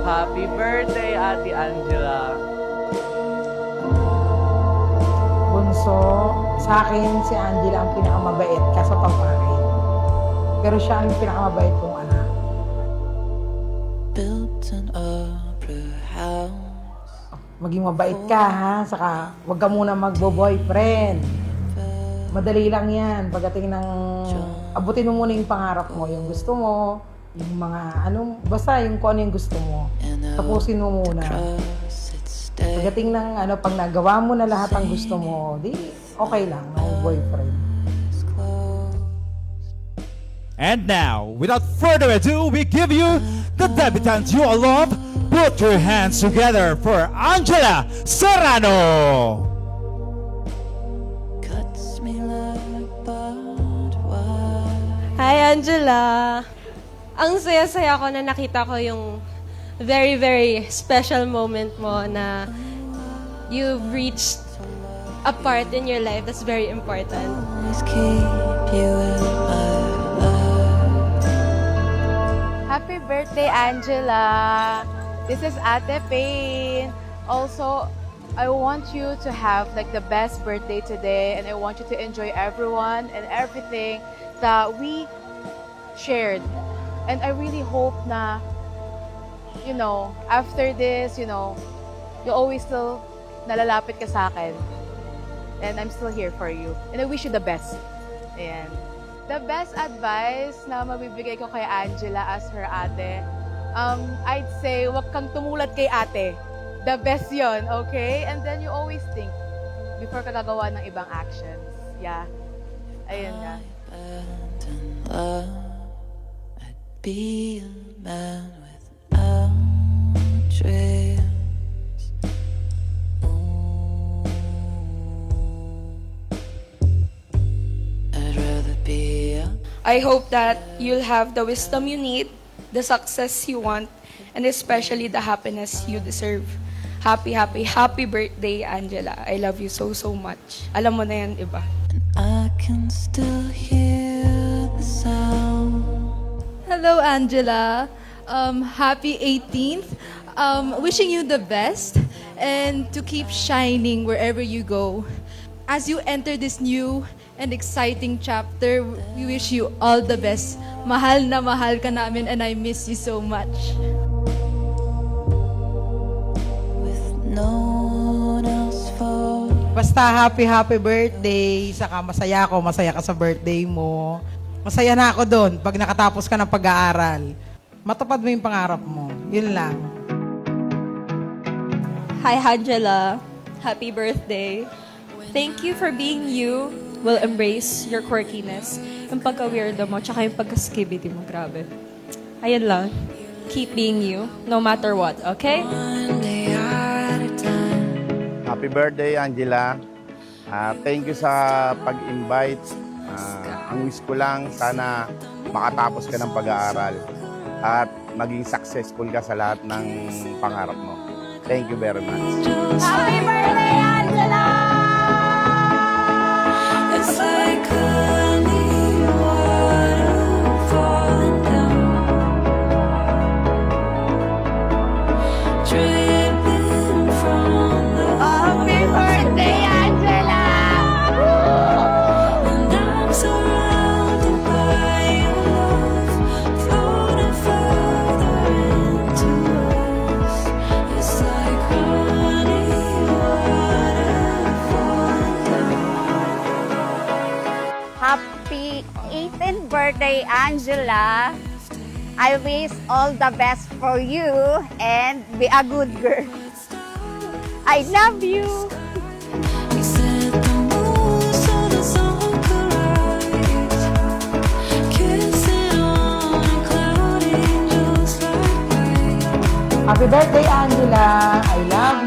Happy birthday, Ate Angela. Bunso, sa akin si Angela ang pinakamabait ka sa pamangkin. Pero siya ang pinakamabait kong anak. Built an opera house. Maging mabait ka ha, saka huwag ka muna magbo-boyfriend. Madali lang yan. Pagdating ng abutin mo muna yung pangarap mo, yung gusto mo, yung mga basta yung kung ano yung gusto mo. Tapusin mo muna. Pagdating ng pag nagawa mo na lahat ang gusto mo, di okay lang, no boyfriend. And now, without further ado, we give you the debutante you all love. Put your hands together for Angela Serrano. Cuts me like barbed wire. Hi, Angela! Ang saya-saya ko na nakita ko yung very, very special moment mo na you've reached a part in your life that's very important. Always keep you in my life. Happy birthday, Angela! This is Ate Payne. Also, I want you to have like the best birthday today, and I want you to enjoy everyone and everything that we shared. And I really hope na, after this, you always still nalalapit ka sa akin. And I'm still here for you. And I wish you the best. Ayan. The best advice na mabibigay ko kay Angela as her ate, I'd say, wag kang tumulad kay ate. The best yon, okay? And then you always think before ka gagawa ng ibang actions. Yeah. Ayun na. Abandon love. I'd be a man without dreams. Ooh. I'd rather be a I hope that you'll have the wisdom you need, the success you want, and especially the happiness you deserve. Happy, happy, happy birthday, Angela. I love you so, so much. Alam mo na yan, iba. and I can still hear the sound. Hello, Angela. Happy 18th. Wishing you the best and to keep shining wherever you go. As you enter this new and exciting chapter, we wish you all the best. Mahal na mahal ka namin and I miss you so much. With no one else for Basta happy birthday. Saka masaya ka sa birthday mo. Masaya na ako doon pag nakatapos ka ng pag-aaral. Matupad mo yung pangarap mo. Yun lang. Hi, Angela. Happy birthday. Thank you for being you. Will embrace your quirkiness. Yung pagka-weirdo mo, tsaka yung pagka-skibidi mo. Grabe. Ayun lang. Keep being you, no matter what, okay? one day at a time. Happy birthday, Angela. Thank you sa pag-invite. Ang wish ko lang, sana makatapos ka ng pag-aaral at maging successful ka sa lahat ng pangarap mo. Thank you very much. Happy birthday, Angela! It's like honey water falling down, dripping from the Happy birthday, Angela! and I'm surrounded by your love, floating further into us. It's like honey water falling down. Happy 18th birthday, Angela! I wish all the best for you and be a good girl. I love you! We set the moon so the sun could rise, kissing on a cloud, angels like white. Happy birthday, Angela. I love